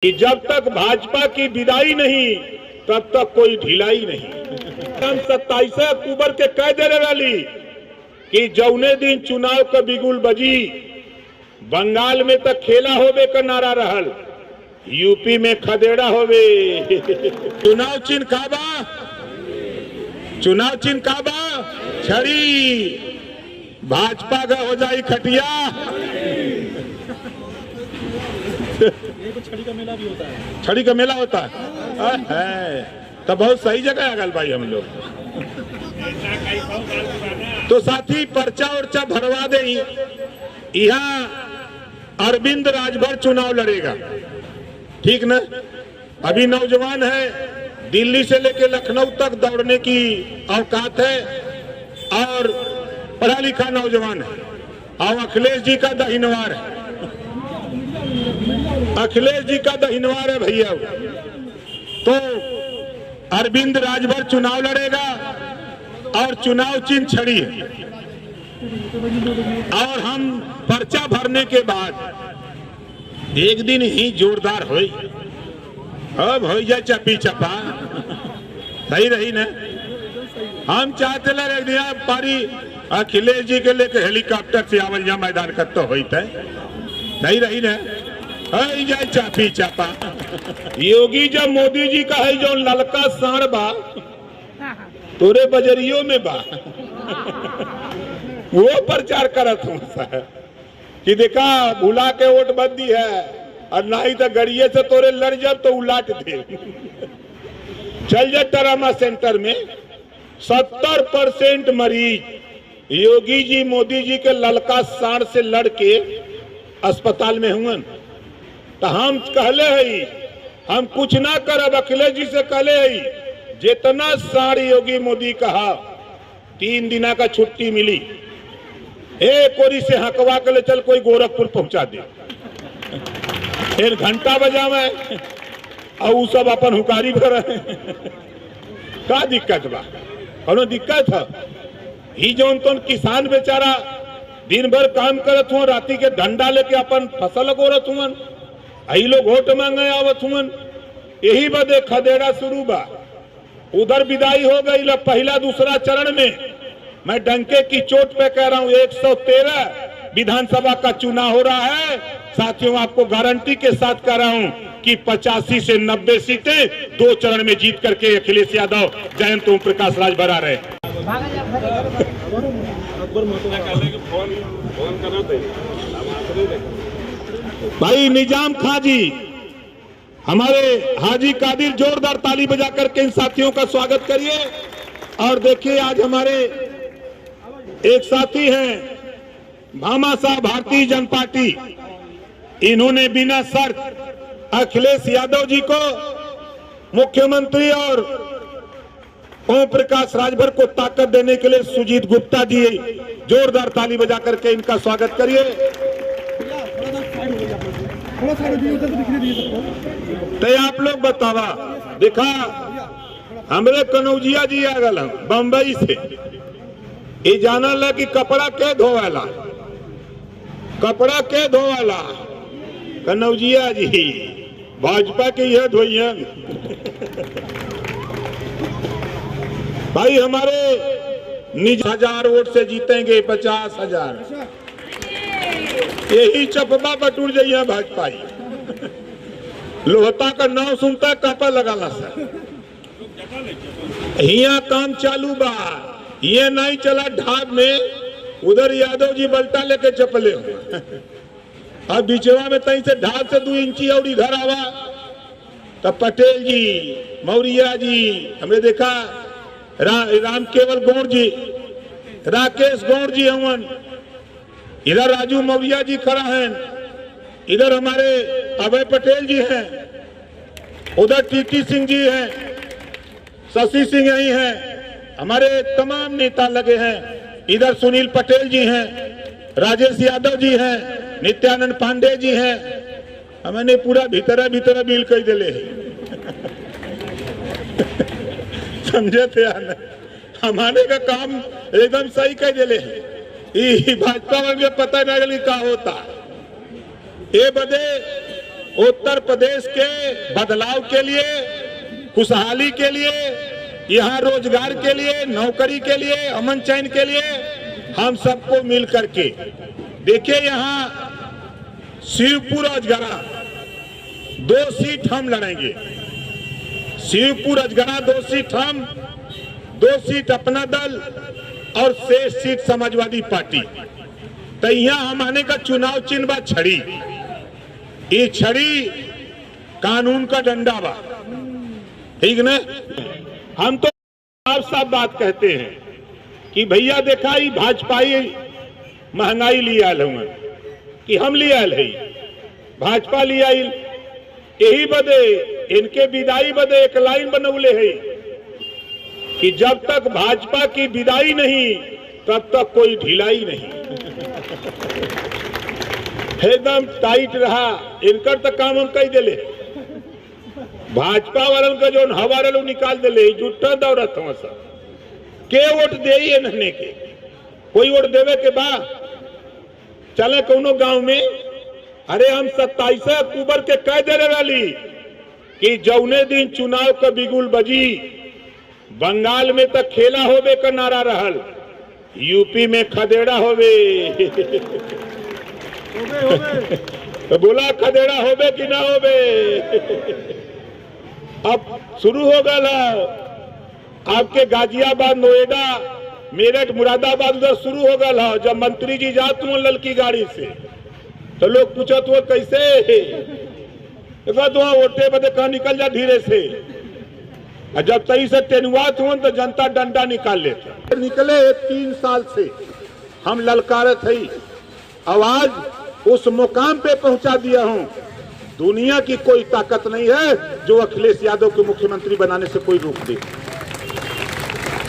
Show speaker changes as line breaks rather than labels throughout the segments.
कि जब तक भाजपा की विदाई नहीं तब तक कोई ढिलाई नहीं। 27 अक्टूबर के कह देने वाली कि जौने दिन चुनाव का बिगुल बजी, बंगाल में तक खेला होवे का नारा रहल, यूपी में खदेड़ा होवे। चुनाव चिन्ह काबा, चुनाव चिन्ह काबा छड़ी, भाजपा का हो जाई खटिया।
छड़ी का मेला भी होता है,
छड़ी का मेला होता है तो बहुत सही जगह आ गल भाई हम लोग। तो साथी पर्चा उर्चा भरवा दे, यहाँ अरविंद राजभर चुनाव लड़ेगा, ठीक ना। अभी नौजवान है, दिल्ली से लेके लखनऊ तक दौड़ने की औकात है और पढ़ा लिखा नौजवान है। और अखिलेश जी का दहिनवार है, अखिलेश जी का दहिनवार है भैया। तो अरविंद राजभर चुनाव लड़ेगा और चुनाव चिन्ह छड़ी है। और हम पर्चा भरने के बाद एक दिन ही जोरदार हो, अब हो जाए चपी चपा, सही रही ना। हम चाहते रख दिया पारी अखिलेश जी के लेके हेलीकॉप्टर से आवल जा मैदान खत्म तो होता है, नहीं रही ना। जाए चापी चापा। योगी जब मोदी जी का है जो ललका सांड बा तोरे बजरियों में बा, वो प्रचार करत हूँ कि देखा भुला के वोट बंदी है और नहीं तो गड़िए से तोरे लड़ जब तो उलाट दे। चल जा ट्रामा सेंटर में 70% मरीज योगी जी मोदी जी के ललका सांड से लड़ के अस्पताल में हुए। तो हम कहले है हम कुछ ना करब, अखिलेश जी से कहले है जितना साड़ी योगी मोदी कहा 3 दिना का छुट्टी मिली, एक ओरी से हकवा के ले चल कोई गोरखपुर पहुंचा दे, फिर घंटा बजावे और वो सब अपन हुकारी भर। का दिक्कत बा? कोनो दिक्कत है? ही जो तो किसान बेचारा दिन भर काम करत हुआ, राती के डंडा लेके अपन फसल गोरत हुआ, आई लोग वोट मांगे आवत हुआ। यही बदे खदेड़ा शुरू बा। उधर विदाई हो गई पहला दूसरा चरण में। मैं डंके की चोट पे कह रहा हूं 113 विधानसभा का चुनाव हो रहा है। साथियों आपको गारंटी के साथ कह रहा हूं कि 85 से 90 सीटें 2 चरण में जीत करके अखिलेश यादव, जयंत ओम प्रकाश राजभर आ रहे हैं। भाई निजाम खां जी, हमारे हाजी कादिर, जोरदार ताली बजा करके इन साथियों का स्वागत करिए। और देखिए आज हमारे एक साथी हैं भामा साहब, भारतीय जनता पार्टी, इन्होंने बिना शर्त अखिलेश यादव जी को मुख्यमंत्री और ओम प्रकाश राजभर को ताकत देने के लिए सुजीत गुप्ता जी, जोरदार ताली बजा करके इनका स्वागत करिए। तो आप लोग बतावा, देखा हमरे कनौजिया जी आ गल बम्बई से, ये जाना ला कि कपड़ा के धोवाला, कपड़ा के धोवाला कनौजिया जी, भाजपा के यह धोइयन। भाई हमारे निज 1000 वोट से जीतेंगे 50,000, यही चपबा बटूर जाइए भाजपा। लोहता का नाम सुनता कापा लगाना सर, यहाँ काम चालू बा। ये नहीं चला ढाब में, उधर यादव जी बल्टा लेके चपले हो। अब बिचवा में तई से ढाब से 2 इंची और इधर आवा तब पटेल जी, मौर्या जी, हमने देखा राम केवल गौड़ जी, राकेश गौड़ जी हवन, इधर राजू मौर्या जी खड़ा हैं, इधर हमारे अभय पटेल जी हैं, उधर टीटी सिंह जी हैं, शशि सिंह यही हैं, हमारे तमाम नेता लगे हैं, इधर सुनील पटेल जी हैं, राजेश यादव जी हैं, नित्यानंद पांडे जी हैं। हमने पूरा भीतरा भीतरा बिल कह दिले समझे थे, हमारे का काम एकदम सही कह दिले है। भाजपा वाले पता नहीं का होता, ये बदे उत्तर प्रदेश के बदलाव के लिए, खुशहाली के लिए, यहाँ रोजगार के लिए, नौकरी के लिए, अमन चैन के लिए हम सबको मिल करके देखिए। यहाँ शिवपुर अजगरा 2 सीट हम लड़ेंगे। शिवपुर अजगरा 2 सीट हम, 2 सीट अपना दल और 6 सीट समाजवादी पार्टी। तो यहाँ हम आने का चुनाव चिन्ह बा छड़ी। ये छड़ी कानून का डंडा बा, ठीक न। हम तो साफ बात कहते हैं कि भैया देखा ही भाजपाई महंगाई लिया आल हुआ कि हम लिया आल है, भाजपा लिया आल। यही बदे इनके विदाई बदे एक लाइन बनौले है कि जब तक भाजपा की विदाई नहीं तब तक कोई ढिलाई नहीं। एकदम टाइट रहा इनकर तो काम हम कही दिले। भाजपा वालन का जो हवा रहा निकाल दिले, जुट्टा दौड़त हो सब के वोट दे नहने के, कोई वोट देवे के बाद चले कोनो गांव में। अरे हम 27 अक्टूबर के कह दे वाली कि जौने दिन चुनाव का बिगुल बजी, बंगाल में तो खेला होबे का नारा रहल, यूपी में खदेड़ा होबे। तो बोला खदेड़ा होबे कि ना होबे। अब शुरू हो गया आपके गाजियाबाद, नोएडा, मेरठ, मुरादाबाद उधर शुरू हो गया। जब मंत्री जी जाते हो ललकी गाड़ी से तो लोग पूछत हो कैसे, तो वोटे बदे कहा निकल जा धीरे से। जब सही से टेनुआत हुआ तो जनता डंडा निकाल लेते। निकले 3 साल से हम ललकारत है, आवाज उस मुकाम पे पहुंचा दिया हूं। दुनिया की कोई ताकत नहीं है जो अखिलेश यादव को मुख्यमंत्री बनाने से कोई रोक दे।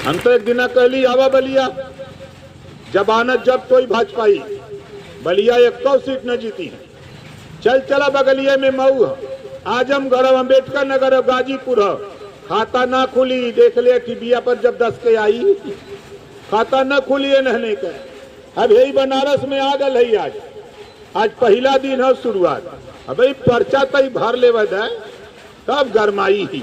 हम तो एक दिन कहली आवा बलिया, जबानत जब कोई भाजपाई, बलिया 1 सीट न जीती है। चला बगलिया में मऊ, आजमगढ़, अम्बेडकर नगर, गाजीपुर, खाता ना खुली। देख लिया टीबिया पर जब 10 के आई, खाता ना खुली है नहने का। अब यही बनारस में आ गल है। आज पहला दिन है शुरुआत। अब पर्चा तई भर ले तब गरमाई ही।